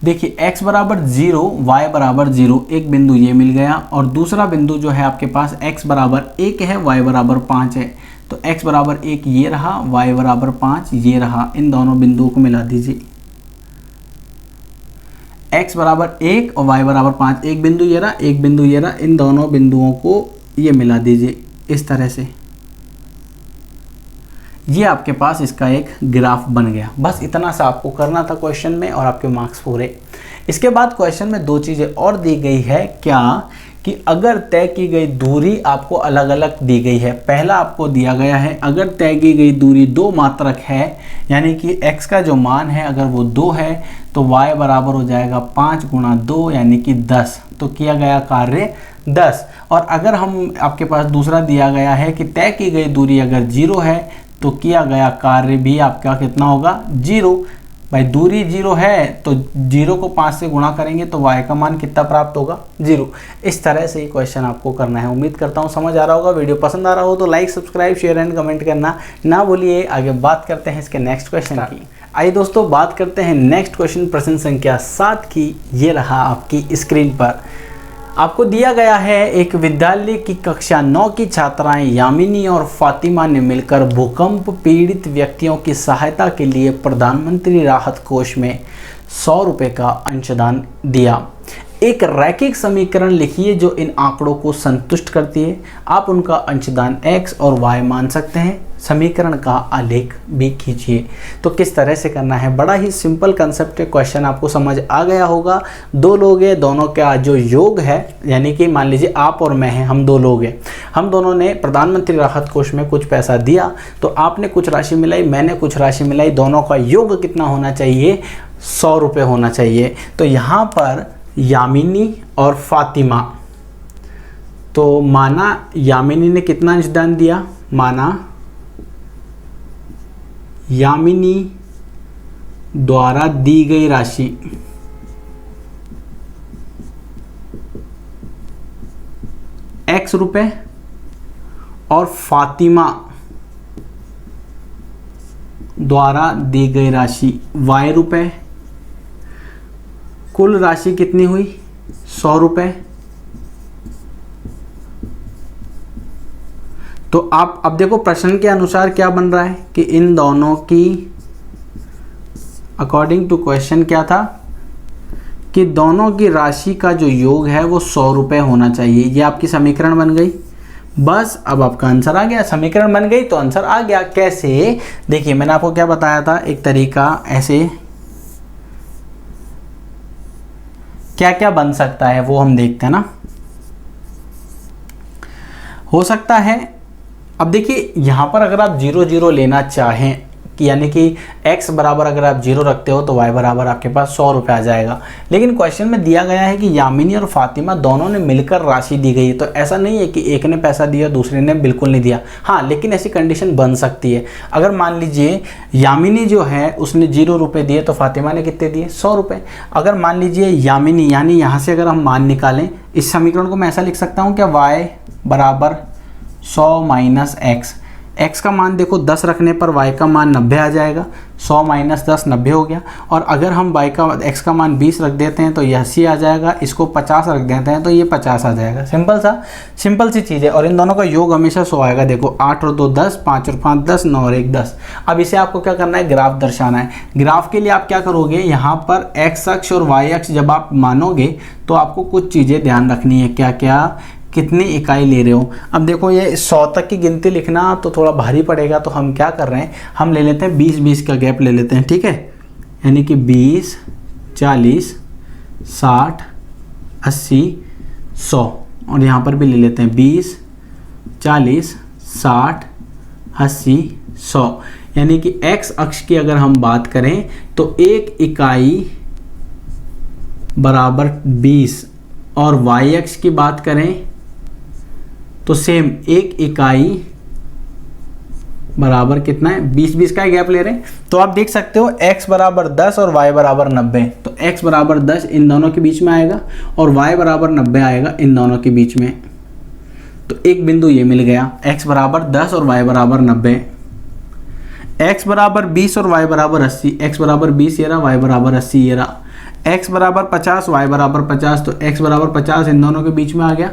देखिए x बराबर 0, y बराबर 0, एक बिंदु ये मिल गया, और दूसरा बिंदु जो है आपके पास x बराबर 1 है, y बराबर 5 है। तो x बराबर 1 ये रहा, y बराबर 5 ये रहा। इन दोनों बिंदुओं को मिला दीजिए। x बराबर 1 और y बराबर 5, एक बिंदु ये रहा, एक बिंदु ये रहा। इन दोनों बिंदुओं को ये मिला दीजिए इस तरह से। ये आपके पास इसका एक ग्राफ बन गया। बस इतना सा आपको करना था क्वेश्चन में और आपके मार्क्स पूरे। इसके बाद क्वेश्चन में दो चीज़ें और दी गई है, क्या कि अगर तय की गई दूरी आपको अलग अलग दी गई है। पहला आपको दिया गया है, अगर तय की गई दूरी 2 मात्रक है, यानी कि x का जो मान है अगर वो 2 है तो y बराबर हो जाएगा 5 गुणा 2 यानी कि 10। तो किया गया कार्य 10। और अगर हम आपके पास दूसरा दिया गया है कि तय की गई दूरी अगर 0 है तो किया गया कार्य भी आपका कितना होगा, 0। भाई दूरी 0 है तो 0 को 5 से गुणा करेंगे तो y का मान कितना प्राप्त होगा, 0। इस तरह से ही क्वेश्चन आपको करना है। उम्मीद करता हूँ समझ आ रहा होगा। वीडियो पसंद आ रहा हो तो like, subscribe, share and comment करना ना भूलिए। आगे बात करते हैं इसके नेक्स्ट क्वेश्चन की। आइए दोस्तों बात करते हैं नेक्स्ट क्वेश्चन, प्रश्न संख्या 7 की। ये रहा आपकी स्क्रीन पर। आपको दिया गया है एक विद्यालय की कक्षा 9 की छात्राएं यामिनी और फातिमा ने मिलकर भूकंप पीड़ित व्यक्तियों की सहायता के लिए प्रधानमंत्री राहत कोष में 100 रुपये का अंशदान दिया। एक रैखिक समीकरण लिखिए जो इन आंकड़ों को संतुष्ट करती है। आप उनका अंशदान x और y मान सकते हैं। समीकरण का आलेख भी खींचिए। तो किस तरह से करना है, बड़ा ही सिंपल कंसेप्ट है। क्वेश्चन आपको समझ आ गया होगा। दो लोग हैं, दोनों का जो योग है, यानी कि मान लीजिए आप और मैं हैं, हम दो लोग हैं। हम दोनों ने प्रधानमंत्री राहत कोष में कुछ पैसा दिया, तो आपने कुछ राशि मिलाई, मैंने कुछ राशि मिलाई। दोनों का योग कितना होना चाहिए, 100 रुपये होना चाहिए। तो यहाँ पर यामिनी और फातिमा, तो माना यामिनी ने कितना अंशदान दिया, माना यामिनी द्वारा दी गई राशि x रुपए और फातिमा द्वारा दी गई राशि y रुपए। कुल राशि कितनी हुई, 100 रुपये। तो आप अब देखो प्रश्न के अनुसार क्या बन रहा है कि इन दोनों की, अकॉर्डिंग टू क्वेश्चन क्या था कि दोनों की राशि का जो योग है वो 100 रुपये होना चाहिए। ये आपकी समीकरण बन गई। बस अब आपका आंसर आ गया। समीकरण बन गई तो आंसर आ गया। कैसे, देखिए मैंने आपको क्या बताया था, एक तरीका ऐसे क्या क्या बन सकता है वो हम देखते हैं ना। हो सकता है, अब देखिए यहाँ पर अगर आप 0 0 लेना चाहें कि यानी कि x बराबर अगर आप 0 रखते हो तो y बराबर आपके पास 100 रुपये आ जाएगा। लेकिन क्वेश्चन में दिया गया है कि यामिनी और फातिमा दोनों ने मिलकर राशि दी गई है, तो ऐसा नहीं है कि एक ने पैसा दिया दूसरे ने बिल्कुल नहीं दिया। हाँ, लेकिन ऐसी कंडीशन बन सकती है। अगर मान लीजिए यामिनी जो है उसने 0 रुपये दिए तो फातिमा ने कितने दिए, 100 रुपये। अगर मान लीजिए यामिनी, यानी यहाँ से अगर हम मान निकालें, इस समीकरण को मैं ऐसा लिख सकता हूँ क्या, y बराबर 100 माइनस x का मान देखो 10 रखने पर y का मान 90 आ जाएगा, 100 माइनस 10 90 हो गया। और अगर हम x का मान 20 रख देते हैं तो ये 80 आ जाएगा, इसको 50 रख देते हैं तो ये 50 आ जाएगा। सिंपल सी चीज़ है। और इन दोनों का योग हमेशा 100 आएगा। देखो 8 और 2 10, 5 और 5 10, 9 और 1 10। अब इसे आपको क्या करना है, ग्राफ दर्शाना है। ग्राफ के लिए आप क्या करोगे, यहाँ पर x अक्ष और y अक्ष जब आप मानोगे तो आपको कुछ चीज़ें ध्यान रखनी है। क्या क्या, कितनी इकाई ले रहे हो। अब देखो ये 100 तक की गिनती लिखना तो थोड़ा भारी पड़ेगा, तो हम क्या कर रहे हैं, हम ले लेते हैं 20-20 का गैप ले लेते हैं, ठीक है। यानी कि 20, 40, 60, 80, 100। और यहाँ पर भी ले लेते हैं 20, 40, 60, 80, 100। यानी कि x अक्ष की अगर हम बात करें तो एक इकाई बराबर 20, और y अक्ष की बात करें तो सेम एक इकाई बराबर कितना है, 20-20 का गैप ले रहे हैं। तो आप देख सकते हो x बराबर 10 और y बराबर 90। तो x बराबर 10 इन दोनों के बीच में आएगा और y बराबर 90 आएगा इन दोनों के बीच में। तो एक बिंदु ये मिल गया, x बराबर 10 और y बराबर 90। x बराबर 20 और y बराबर 80, x बराबर 20 ये रहा, y बराबर 80 ये रहा। x बराबर 50, y बराबर 50, तो x बराबर 50 इन दोनों के बीच में आ गया,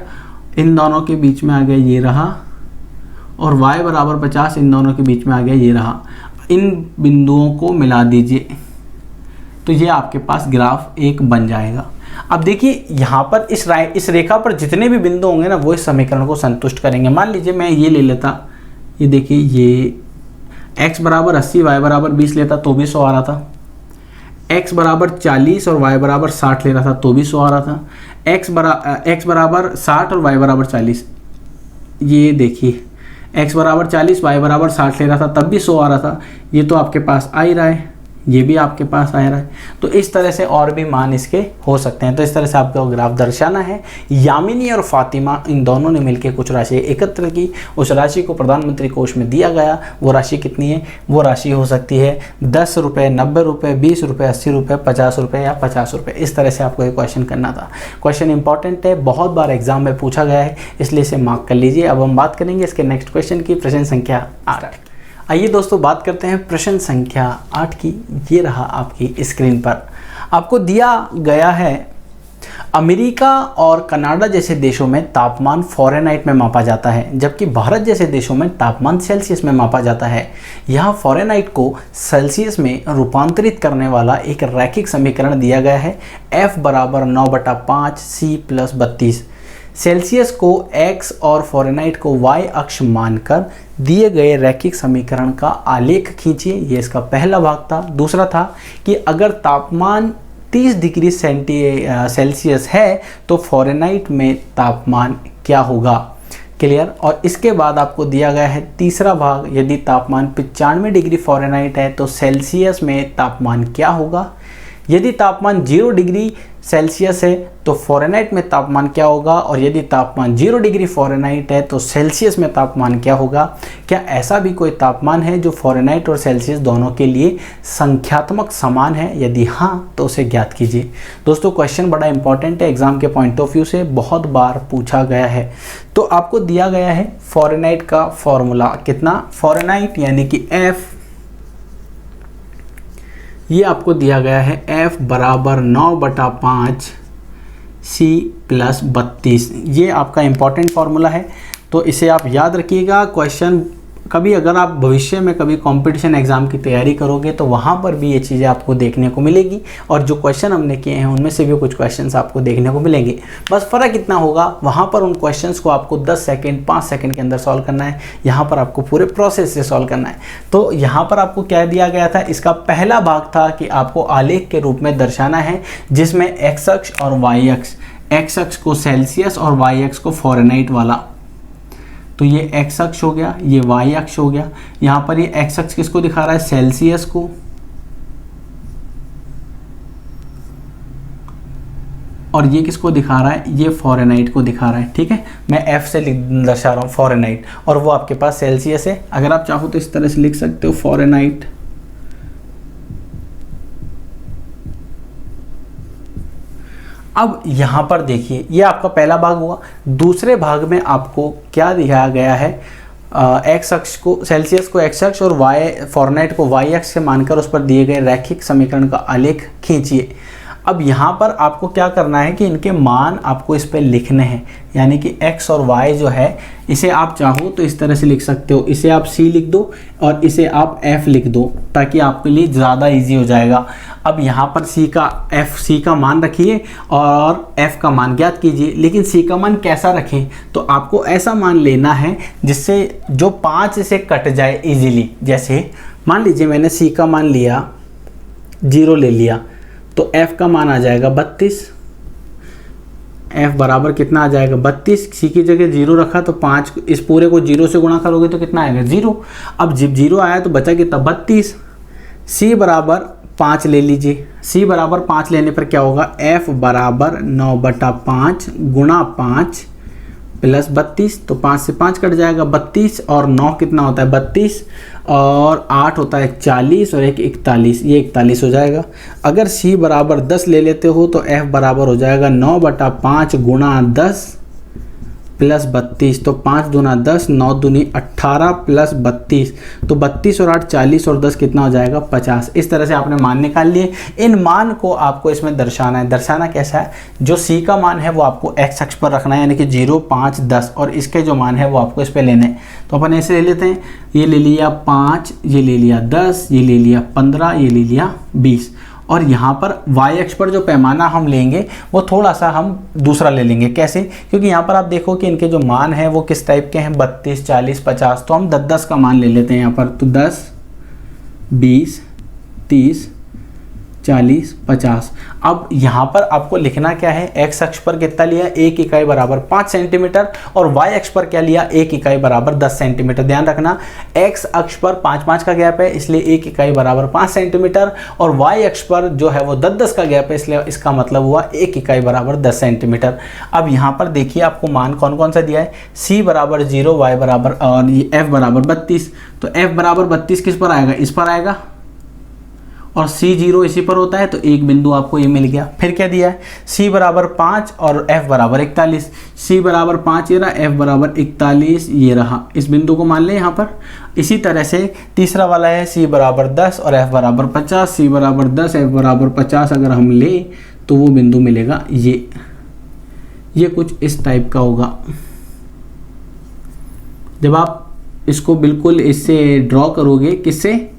इन दोनों के बीच में आ गया ये रहा, और y बराबर 50 इन दोनों के बीच में आ गया ये रहा। इन बिंदुओं को मिला दीजिए तो ये आपके पास ग्राफ एक बन जाएगा। अब देखिए यहाँ पर इस रेखा पर जितने भी बिंदु होंगे ना वो इस समीकरण को संतुष्ट करेंगे। मान लीजिए मैं ये ले लेता, ये देखिए ये x बराबर 80 y बराबर 20 लेता तो भी 100 आ रहा था, x बराबर 40 और y बराबर 60 ले रहा था तो भी 100 आ रहा था, x बराबर 60 और y बराबर 40, ये देखिए x बराबर 40 y बराबर 60 ले रहा था तब भी 100 आ रहा था। ये तो आपके पास आ ही रहा है, ये भी आपके पास आ रहा है। तो इस तरह से और भी मान इसके हो सकते हैं। तो इस तरह से आपको ग्राफ दर्शाना है। यामिनी और फातिमा इन दोनों ने मिलकर कुछ राशि एकत्र की, उस राशि को प्रधानमंत्री कोष में दिया गया। वो राशि कितनी है, वो राशि हो सकती है 10 रुपये, 90 रुपये, 20 रुपये, 80 रुपये, 50 रुपये या 50 रुपये। इस तरह से आपको ये क्वेश्चन करना था। क्वेश्चन इंपॉर्टेंट है, बहुत बार एग्जाम में पूछा गया है, इसलिए इसे मार्क कर लीजिए। अब हम बात करेंगे इसके नेक्स्ट क्वेश्चन की, प्रश्न संख्या 8। आइए दोस्तों बात करते हैं प्रश्न संख्या 8 की। ये रहा आपकी स्क्रीन पर, आपको दिया गया है अमेरिका और कनाडा जैसे देशों में तापमान फ़ारेनहाइट में मापा जाता है, जबकि भारत जैसे देशों में तापमान सेल्सियस में मापा जाता है। यहाँ फ़ारेनहाइट को सेल्सियस में रूपांतरित करने वाला एक रैखिक समीकरण दिया गया है, F बराबर 9/5 C + 32। सेल्सियस को x और फ़ारेनहाइट को y अक्ष मानकर दिए गए रैखिक समीकरण का आलेख खींचिए। ये इसका पहला भाग था। दूसरा था कि अगर तापमान 30 डिग्री सेल्सियस है तो फ़ारेनहाइट में तापमान क्या होगा। क्लियर। और इसके बाद आपको दिया गया है तीसरा भाग, यदि तापमान 95 डिग्री फ़ारेनहाइट है तो सेल्सियस में तापमान क्या होगा। यदि तापमान 0 डिग्री सेल्सियस है तो फ़ारेनहाइट में तापमान क्या होगा, और यदि तापमान 0 डिग्री फ़ारेनहाइट है तो सेल्सियस में तापमान क्या होगा। क्या ऐसा भी कोई तापमान है जो फ़ारेनहाइट और सेल्सियस दोनों के लिए संख्यात्मक समान है, यदि हाँ तो उसे ज्ञात कीजिए। दोस्तों क्वेश्चन बड़ा इंपॉर्टेंट है, एग्जाम के पॉइंट ऑफ व्यू से बहुत बार पूछा गया है। तो आपको दिया गया है फ़ारेनहाइट का फॉर्मूला, कितना फ़ारेनहाइट यानी कि F, ये आपको दिया गया है F बराबर 9/5 C + 32। ये आपका इम्पॉर्टेंट फार्मूला है, तो इसे आप याद रखिएगा। क्वेश्चन कभी अगर आप भविष्य में कभी कंपटीशन एग्ज़ाम की तैयारी करोगे तो वहाँ पर भी ये चीज़ें आपको देखने को मिलेगी, और जो क्वेश्चन हमने किए हैं उनमें से भी कुछ क्वेश्चंस आपको देखने को मिलेंगे। बस फ़र्क इतना होगा, वहाँ पर उन क्वेश्चंस को आपको 10 सेकंड 5 सेकंड के अंदर सॉल्व करना है, यहाँ पर आपको पूरे प्रोसेस से सॉल्व करना है। तो यहाँ पर आपको क्या दिया गया था, इसका पहला भाग था कि आपको आलेख के रूप में दर्शाना है जिसमें x अक्ष और y अक्ष, x अक्ष को सेल्सियस और y अक्ष को फ़ारेनहाइट वाला, तो ये एक्स अक्ष हो गया, ये वाई अक्ष हो गया। यहाँ पर ये एक्स अक्ष किसको दिखा रहा है, सेल्सियस को, और ये किसको दिखा रहा है, ये फ़ारेनहाइट को दिखा रहा है। ठीक है, मैं एफ से दर्शा रहा हूँ फ़ारेनहाइट, और वो आपके पास सेल्सियस है। अगर आप चाहो तो इस तरह से लिख सकते हो फ़ारेनहाइट। अब यहाँ पर देखिए, ये आपका पहला भाग हुआ। दूसरे भाग में आपको क्या दिखाया गया है, एक्स अक्ष को, सेल्सियस को एक्स अक्ष और वाई, फ़ारेनहाइट को वाई अक्ष से मानकर उस पर दिए गए रैखिक समीकरण का आलेख खींचिए। अब यहाँ पर आपको क्या करना है कि इनके मान आपको इस पर लिखने हैं, यानी कि x और y जो है, इसे आप चाहो तो इस तरह से लिख सकते हो, इसे आप c लिख दो और इसे आप f लिख दो, ताकि आपके लिए ज़्यादा इजी हो जाएगा। अब यहाँ पर c का मान रखिए और f का मान ज्ञात कीजिए। लेकिन c का मान कैसा रखें, तो आपको ऐसा मान लेना है जिससे जो 5 से कट जाए इजीली। जैसे मान लीजिए मैंने c का मान लिया 0 ले लिया, तो f का मान आ जाएगा 32। f बराबर कितना आ जाएगा 32। c की जगह 0 रखा तो 5, इस पूरे को 0 से गुणा करोगे तो कितना आएगा 0। अब जब 0 आया तो बचा कितना 32। c बराबर 5 ले लीजिए। c बराबर 5 लेने पर क्या होगा, f बराबर 9/5 गुणा 5 प्लस 32। तो 5 से 5 कट जाएगा 32, और 9 कितना होता है 32, और 8 होता है 40, और 1 41, ये 41 हो जाएगा। अगर c बराबर 10 ले लेते हो तो f बराबर हो जाएगा 9/5 गुणा 10 प्लस 32। तो 5 दूना 10, 9 दूनी 18 प्लस 32, तो 32 और 8 40, और 10 कितना हो जाएगा 50। इस तरह से आपने मान निकाल लिए। इन मान को आपको इसमें दर्शाना है। दर्शाना कैसा है, जो c का मान है वो आपको x अक्ष पर रखना है, यानी कि 0, 5, 10, और इसके जो मान है वो आपको इस पर लेने हैं। तो अपन ऐसे ले लेते हैं, ये ले लिया 5, ये ले लिया 10, ये ले लिया 15, ये ले लिया 20, और यहाँ पर y अक्ष पर जो पैमाना हम लेंगे वो थोड़ा सा हम दूसरा ले लेंगे। कैसे, क्योंकि यहाँ पर आप देखो कि इनके जो मान हैं वो किस टाइप के हैं, 32, 40, 50, तो हम 10 का मान ले लेते हैं यहाँ पर। तो 10, 20, 30, 40, 50। अब यहाँ पर आपको लिखना क्या है, x अक्ष पर कितना लिया, 1 इकाई बराबर 5 सेंटीमीटर, और y अक्ष पर क्या लिया, 1 इकाई बराबर 10 सेंटीमीटर। ध्यान रखना, x अक्ष पर 5-5 का गैप है, इसलिए 1 इकाई बराबर 5 सेंटीमीटर, और y अक्ष पर जो है वो 10-10 का गैप है, इसलिए इसका मतलब हुआ 1 इकाई बराबर 10 सेंटीमीटर। अब यहाँ पर देखिए आपको मान कौन कौन सा दिया है, c बराबर 0, y बराबर, और f बराबर 32। तो f बराबर 32 किस पर आएगा, इस पर आएगा, और c0 इसी पर होता है, तो एक बिंदु आपको ये मिल गया। फिर क्या दिया है, c बराबर 5 और f बराबर 41। c बराबर 5 ये रहा, f बराबर 41 ये रहा, इस बिंदु को मान लें यहाँ पर। इसी तरह से तीसरा वाला है c बराबर 10 और f बराबर 50। c बराबर 10, f बराबर 50 अगर हम ले तो वो बिंदु मिलेगा ये कुछ इस टाइप का होगा। जब आप इसको बिल्कुल इससे ड्रॉ करोगे, किससे,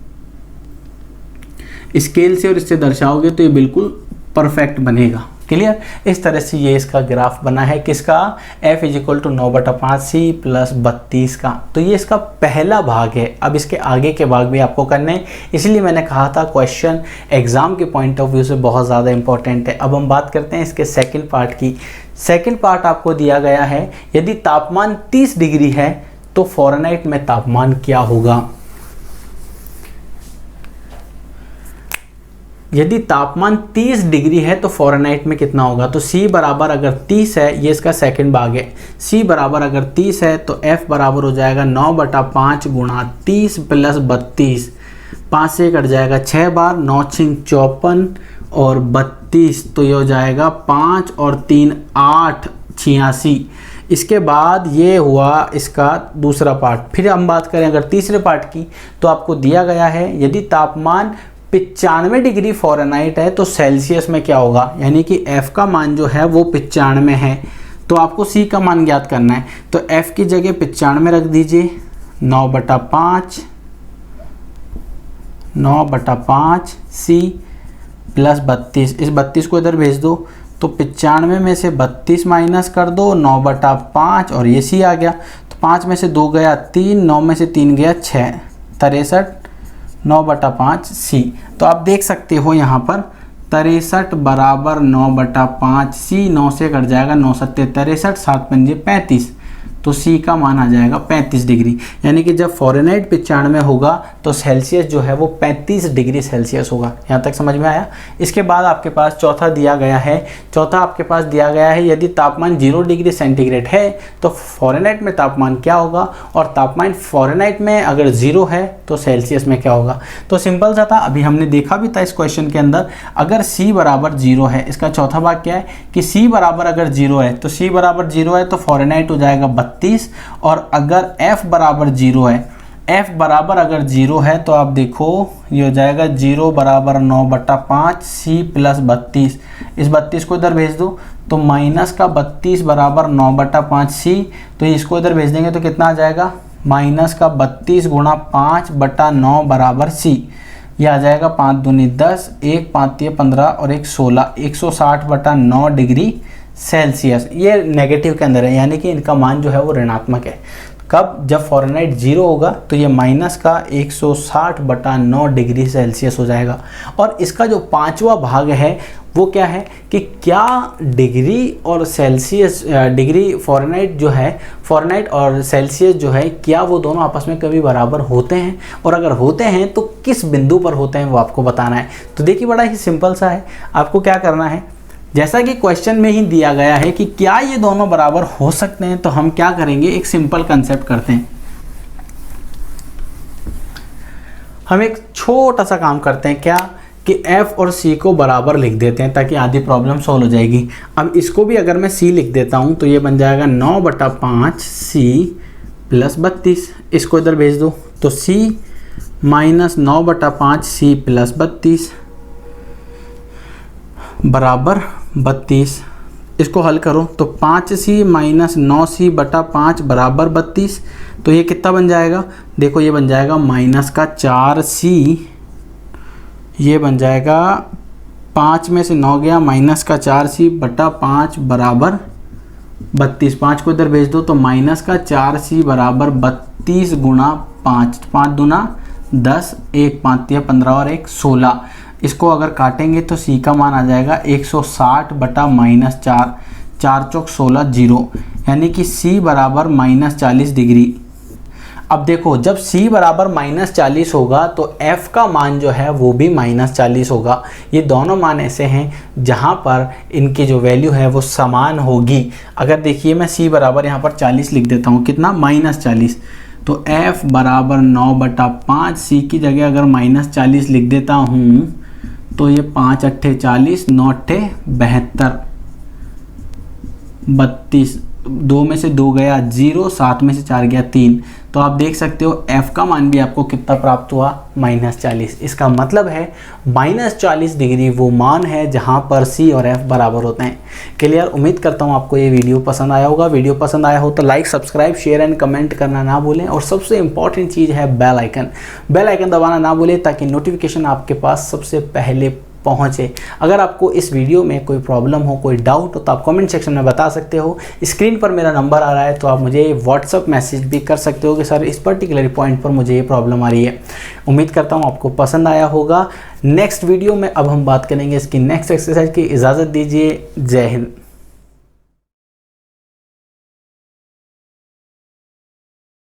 स्केल से, और इससे दर्शाओगे तो ये बिल्कुल परफेक्ट बनेगा। क्लियर, इस तरह से ये इसका ग्राफ बना है, किसका, f = 9/5c प्लस 32 का। तो ये इसका पहला भाग है। अब इसके आगे के भाग भी आपको करने हैं, इसलिए मैंने कहा था क्वेश्चन एग्जाम के पॉइंट ऑफ व्यू से बहुत ज़्यादा इंपॉर्टेंट है। अब हम बात करते हैं इसके सेकंड पार्ट की। सेकंड पार्ट आपको दिया गया है, यदि तापमान 30 डिग्री है तो फ़ारेनहाइट में तापमान क्या होगा। यदि तापमान 30 डिग्री है तो फ़ारेनहाइट में कितना होगा। तो c बराबर अगर 30 है, ये इसका सेकंड भाग है, c बराबर अगर 30 है तो f बराबर हो जाएगा 9/5 गुणा 30 प्लस 32। 5 से कट जाएगा 6 बार, 9 6 54 और 32, तो ये हो जाएगा 5 और 3 8 86। इसके बाद ये हुआ इसका दूसरा पार्ट। फिर हम बात करें अगर तीसरे पार्ट की, तो आपको दिया गया है यदि तापमान 95 डिग्री फ़ारेनहाइट है तो सेल्सियस में क्या होगा, यानी कि f का मान जो है वो 95 है, तो आपको c का मान ज्ञात करना है। तो f की जगह 95 रख दीजिए, 9/5 c प्लस 32। इस 32 को इधर भेज दो, तो 95 में से 32 माइनस कर दो, 9/5, और ये c आ गया। तो 5 में से 2 गया 3, 9 में से 3 गया 6, 63, 9/5 c। तो आप देख सकते हो यहाँ पर 63 बराबर 9/5 c, 9 से कट जाएगा 9 7 63, 7 5 35, तो सी का मान आ जाएगा 35 डिग्री। यानी कि जब फ़ारेनहाइट 95 होगा तो सेल्सियस जो है वो 35 डिग्री सेल्सियस होगा। यहाँ तक समझ में आया। इसके बाद आपके पास चौथा दिया गया है, चौथा आपके पास दिया गया है यदि तापमान 0 डिग्री सेंटीग्रेड है तो फ़ारेनहाइट में तापमान क्या होगा, और तापमान फ़ारेनहाइट में अगर 0 है तो सेल्सियस में क्या होगा। तो सिंपल सा था, अभी हमने देखा भी था इस क्वेश्चन के अंदर। अगर C बराबर 0 है, इसका चौथा भाग क्या है कि C बराबर अगर 0 है तो C बराबर 0 है तो फ़ारेनहाइट हो जाएगा 32, और अगर F बराबर 0 है, F बराबर अगर 0 है तो आप देखो ये हो जाएगा 0 बराबर 9/5 C प्लस 32। इस 32 को इधर भेज दो तो माइनस का 32 बराबर 9/5 C, तो इसको इधर भेज देंगे तो कितना आ जाएगा, माइनस का 32 गुणा 5/9 बराबर C। ये आ जाएगा 5 दूनी 10, 1 5 15 और 1 16, 160/9 डिग्री सेल्सियस। ये नेगेटिव के अंदर है, यानी कि इनका मान जो है वो ऋणात्मक है। कब, जब फ़ारेनहाइट 0 होगा तो ये माइनस का 160/9 डिग्री सेल्सियस हो जाएगा। और इसका जो पांचवा भाग है वो क्या है कि क्या डिग्री और सेल्सियस, डिग्री फ़ारेनहाइट जो है, फ़ारेनहाइट और सेल्सियस जो है, क्या वो दोनों आपस में कभी बराबर होते हैं, और अगर होते हैं तो किस बिंदु पर होते हैं वो आपको बताना है। तो देखिए बड़ा ही सिंपल सा है, आपको क्या करना है, जैसा कि क्वेश्चन में ही दिया गया है कि क्या ये दोनों बराबर हो सकते हैं, तो हम क्या करेंगे, एक सिंपल कंसेप्ट करते हैं। हम एक छोटा सा काम करते हैं, क्या कि F और C को बराबर लिख देते हैं ताकि आधी प्रॉब्लम सॉल्व हो जाएगी। अब इसको भी अगर मैं C लिख देता हूं तो ये बन जाएगा 9/5 C प्लस 32। इसको इधर भेज दो तो C माइनस 9/5 C प्लस 32 बराबर 32। इसको हल करो तो 5C माइनस 9C/5 बराबर 32। तो ये कितना बन जाएगा, देखो ये बन जाएगा माइनस का 4C, ये बन जाएगा 5 में से 9 गया, माइनस का 4C/5 बराबर 32। 5 को इधर भेज दो तो माइनस का 4C बराबर 32 गुणा 5, 5 दूना 10, 1 5 या 15 और 1 16। इसको अगर काटेंगे तो C का मान आ जाएगा 160/-4, 4 चौक 16 0, यानी कि C बराबर -40 डिग्री। अब देखो जब C बराबर -40 होगा तो F का मान जो है वो भी -40 होगा। ये दोनों मान ऐसे हैं जहाँ पर इनकी जो वैल्यू है वो समान होगी। अगर देखिए मैं C बराबर यहाँ पर 40 लिख देता हूँ, कितना, -40, तो F बराबर 9/5 C की जगह अगर -40 लिख देता हूँ तो ये 5 अट्ठे 40, 9 अट्ठे 72, 32, 2 में से 2 गया 0, 7 में से 4 गया 3। तो आप देख सकते हो F का मान भी आपको कितना प्राप्त हुआ, -40। इसका मतलब है -40 डिग्री वो मान है जहां पर C और F बराबर होते हैं। क्लियर। उम्मीद करता हूं आपको ये वीडियो पसंद आया होगा। वीडियो पसंद आया हो तो like, subscribe, share and comment करना ना भूलें, और सबसे इंपॉर्टेंट चीज़ है बेल आइकन। बेल आइकन दबाना ना भूलें ताकि नोटिफिकेशन आपके पास सबसे पहले पहुंचे। अगर आपको इस वीडियो में कोई प्रॉब्लम हो, कोई डाउट हो तो आप कमेंट सेक्शन में बता सकते हो। स्क्रीन पर मेरा नंबर आ रहा है तो आप मुझे व्हाट्सअप मैसेज भी कर सकते हो कि सर इस पर्टिकुलर पॉइंट पर मुझे ये प्रॉब्लम आ रही है। उम्मीद करता हूँ आपको पसंद आया होगा। नेक्स्ट वीडियो में अब हम बात करेंगे इसकी नेक्स्ट एक्सरसाइज की। इजाज़त दीजिए। जय हिंद।